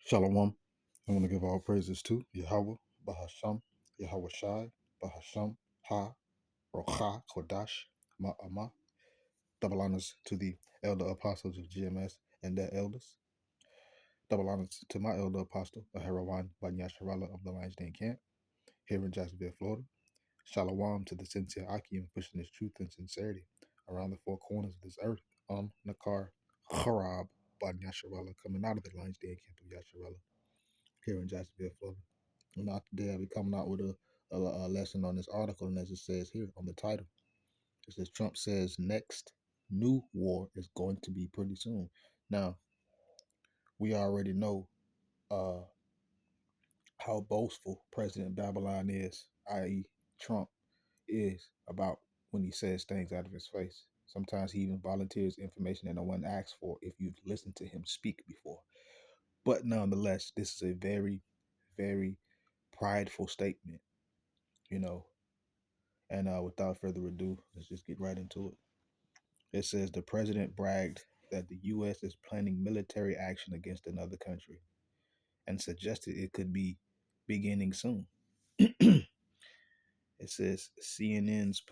Shalom. I want to give all praises to Yahweh, Bahasham, Yahweh Shai, Bahasham, Ha, Rocha, Kodash, Ma'amah. Double honors to the elder apostles of GMS and their elders. Double honors to my elder apostle, Aharawan Banyasharala of the Lions Den Camp, here in Jacksonville, Florida. Shalom to the sincere Akim pushing his truth and sincerity around the four corners of this earth. Nakar Harab Banyasharala coming out of the Lions Den Camp of Yasharala here in Jacksonville, Florida. Not today, I'll be coming out with a lesson on this article, and as it says here on the title, it says Trump says next new war is going to be pretty soon. Now, we already know uh, how boastful President Babylon is, i.e., Trump, is about when he says things out of his face. Sometimes he even volunteers information that no one asked for if you've listened to him speak before. But nonetheless, this is a very, very prideful statement, you know. And without further ado, let's just get right into it. It says the president bragged that the U.S. is planning military action against another country and suggested it could be beginning soon. It says CNN's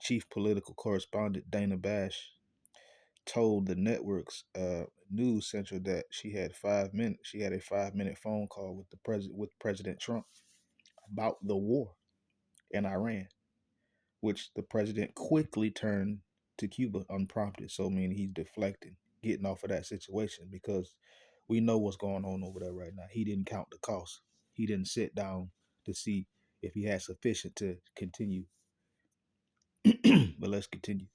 chief political correspondent Dana Bash told the network's news center that she had 5 minutes. She had a 5 minute phone call with President Trump about the war in Iran, which the president quickly turned to Cuba unprompted. So, meaning he's deflecting, getting off of that situation because we know what's going on over there right now. He didn't count the cost. He didn't sit down to see if he had sufficient to continue. But let's continue.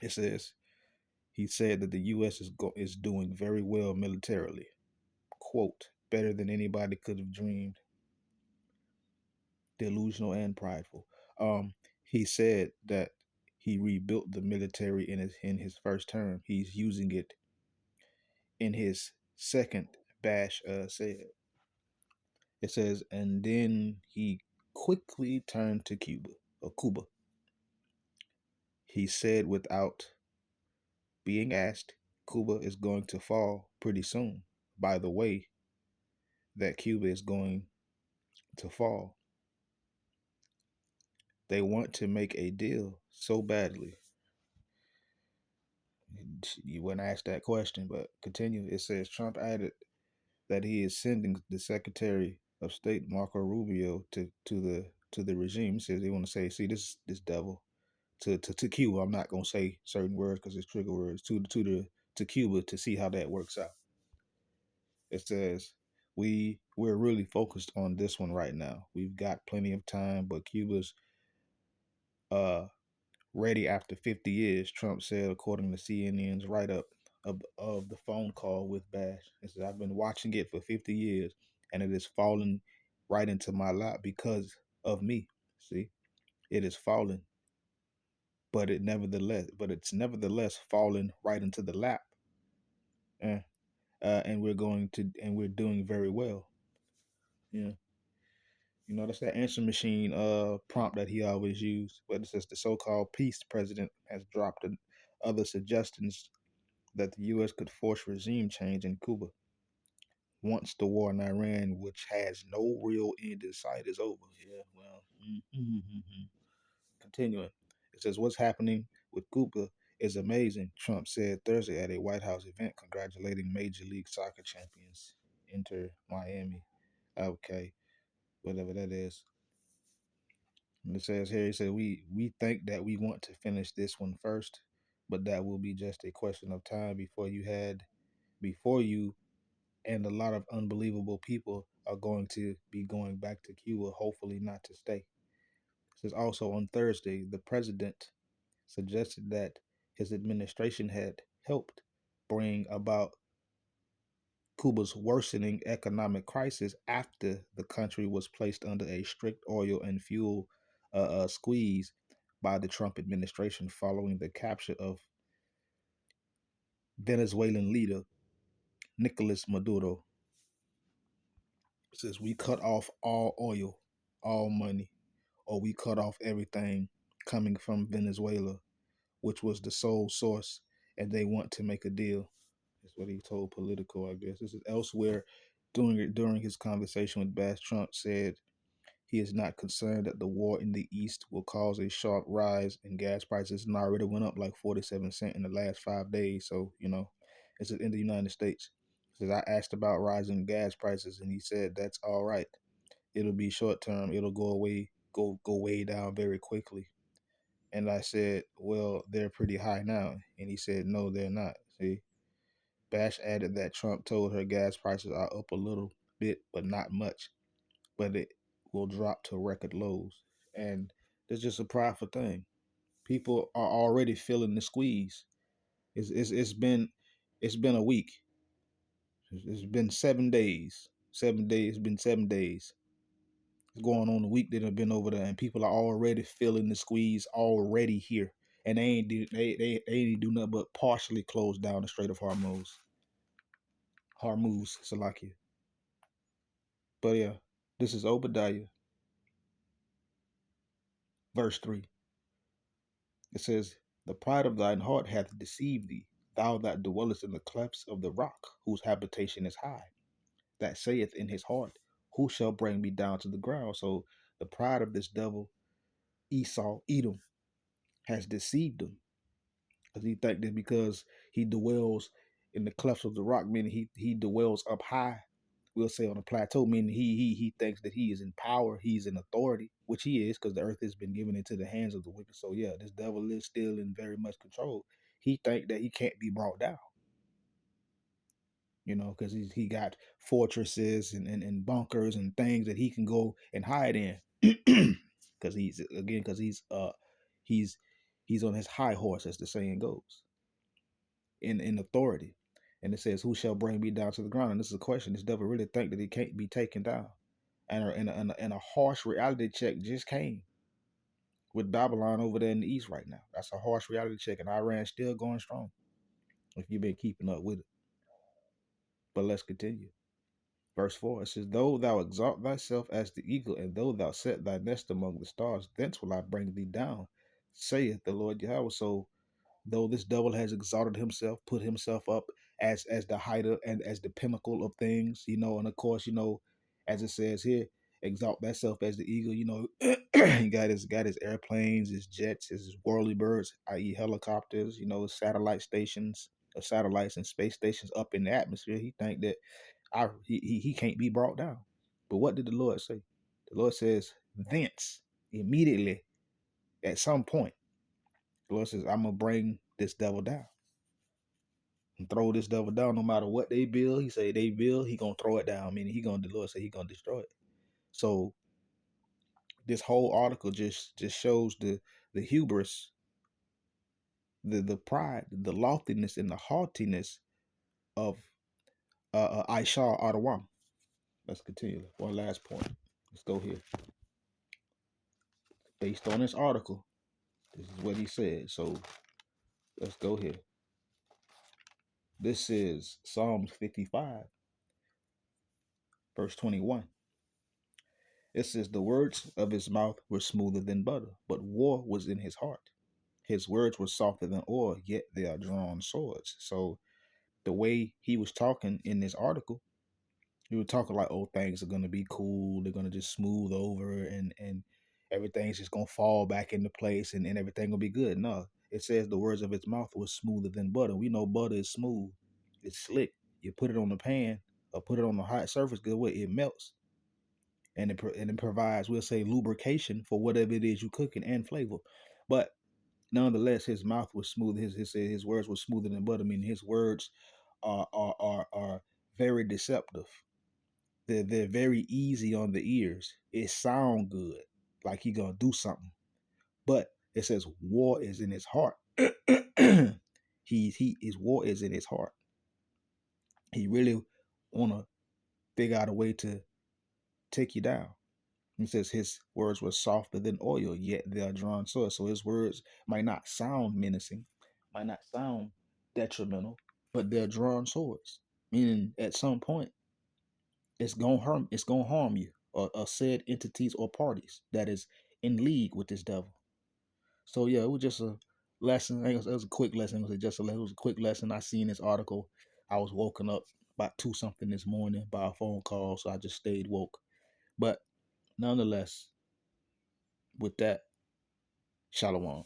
It says he said that the U.S. is doing very well militarily. Quote, better than anybody could have dreamed. Delusional and prideful. He said that he rebuilt the military in his first term. He's using it in his second. Bash said. It says, and then he quickly turned to Cuba. He said without being asked, Cuba is going to fall pretty soon. By the way, that Cuba is going to fall. They want to make a deal so badly. You wouldn't ask that question, but continue. It says Trump added that he is sending the Secretary of State Marco Rubio to the regime. He says they want to say, see this devil to Cuba. I'm not gonna say certain words because it's trigger words to Cuba to see how that works out. It says we're really focused on this one right now. We've got plenty of time, but Cuba's ready after 50 years, Trump said, according to CNN's write-up of the phone call with Bash. It says, I've been watching it for 50 years, and it is falling right into my lap because of me. See, it is falling, but it's nevertheless falling right into the lap. And we're doing very well. Yeah. You know, that's that answer machine prompt that he always used. But it says the so-called peace president has dropped other suggestions that the U.S. could force regime change in Cuba once the war in Iran, which has no real end in sight, is over. Yeah, well, continuing. It says what's happening with Cuba is amazing, Trump said Thursday at a White House event congratulating Major League Soccer champions Inter Miami. Okay, whatever that is. And it says here, he said, we think that we want to finish this one first, but that will be just a question of time before you and a lot of unbelievable people are going to be going back to Cuba, hopefully not to stay. It says also on Thursday, the president suggested that his administration had helped bring about Cuba's worsening economic crisis after the country was placed under a strict oil and fuel squeeze by the Trump administration following the capture of Venezuelan leader Nicolas Maduro. It says we cut off all oil, all money, or we cut off everything coming from Venezuela, which was the sole source, and they want to make a deal. That's what he told Politico, I guess. This is elsewhere during his conversation with Bass. Trump said he is not concerned that the war in the East will cause a sharp rise in gas prices, and already went up like 47 cents in the last 5 days. So, it's in the United States. He says, I asked about rising gas prices, and he said that's all right. It'll be short term. It'll go away, go way down very quickly. And I said, well, they're pretty high now. And he said, no, they're not. See, Bash added that Trump told her gas prices are up a little bit, but not much, but it will drop to record lows. And it's just a prideful thing. People are already feeling the squeeze. It's been a week. It's been 7 days. 7 days. It's been 7 days. It's going on a week that have been over there, and people are already feeling the squeeze already here. And they ain't do nothing but partially close down the Strait of Hormuz, Salakia. But yeah, this is Obadiah, verse 3. It says, the pride of thine heart hath deceived thee, thou that dwellest in the clefts of the rock, whose habitation is high, that saith in his heart, who shall bring me down to the ground? So the pride of this devil, Esau, Edom, has deceived him. Because he think that because he dwells in the clefts of the rock, meaning he dwells up high, we'll say on a plateau, meaning he thinks that he is in power, he's in authority, which he is, because the earth has been given into the hands of the wicked. So yeah, this devil is still in very much control. He think that he can't be brought down, because he got fortresses and bunkers and things that he can go and hide in. Because he's on his high horse, as the saying goes, in authority. And it says, who shall bring me down to the ground? And this is a question. This devil really think that he can't be taken down. And a harsh reality check just came with Babylon over there in the east right now. That's a harsh reality check, and Iran still going strong, if you've been keeping up with it. But let's continue. Verse 4, it says, though thou exalt thyself as the eagle, and though thou set thy nest among the stars, thence will I bring thee down, saith the Lord Yahweh. So though this devil has exalted himself, put himself up as the height of, and as the pinnacle of things, and of course, as it says here, exalt thyself as the eagle. He got his airplanes, his jets, his worldly birds, i.e. helicopters, satellite stations, satellites and space stations up in the atmosphere. He think that he can't be brought down. But what did the Lord say? The Lord says, thence, immediately, at some point, the Lord says, I'm gonna bring this devil down and throw this devil down. No matter what they build, he say they build, he gonna throw it down. Meaning the Lord say he gonna destroy it. So this whole article just shows the hubris, the pride, the loftiness, and the haughtiness of Ishar Adawam. Let's continue. One last point. Let's go here. Based on this article, this is what he said. So let's go here. This is Psalms 55, verse 21. It says, the words of his mouth were smoother than butter, but war was in his heart. His words were softer than oil, yet they are drawn swords. So the way he was talking in this article, he was talking like, oh, things are going to be cool. They're going to just smooth over and everything's just going to fall back into place and everything will be good. No, it says the words of his mouth were smoother than butter. We know butter is smooth. It's slick. You put it on the pan or put it on the hot surface, good way, it melts. And it provides, we'll say, lubrication for whatever it is you cooking and flavor. But nonetheless, his mouth was smooth. His words were smoother than butter. I mean, his words are very deceptive. They're very easy on the ears. It sound good, like he gonna do something. But it says war is in his heart. His war is in his heart. He really wanna figure out a way to take you down. He says his words were softer than oil, yet they are drawn swords. So his words might not sound menacing, might not sound detrimental, but they're drawn swords. Meaning at some point it's gonna harm you or said entities or parties that is in league with this devil. So yeah, it was just a lesson. It was a quick lesson. It was a quick lesson I seen this article I was woken up about 2 something this morning by a phone call, so I just stayed woke. But nonetheless, with that, shalom.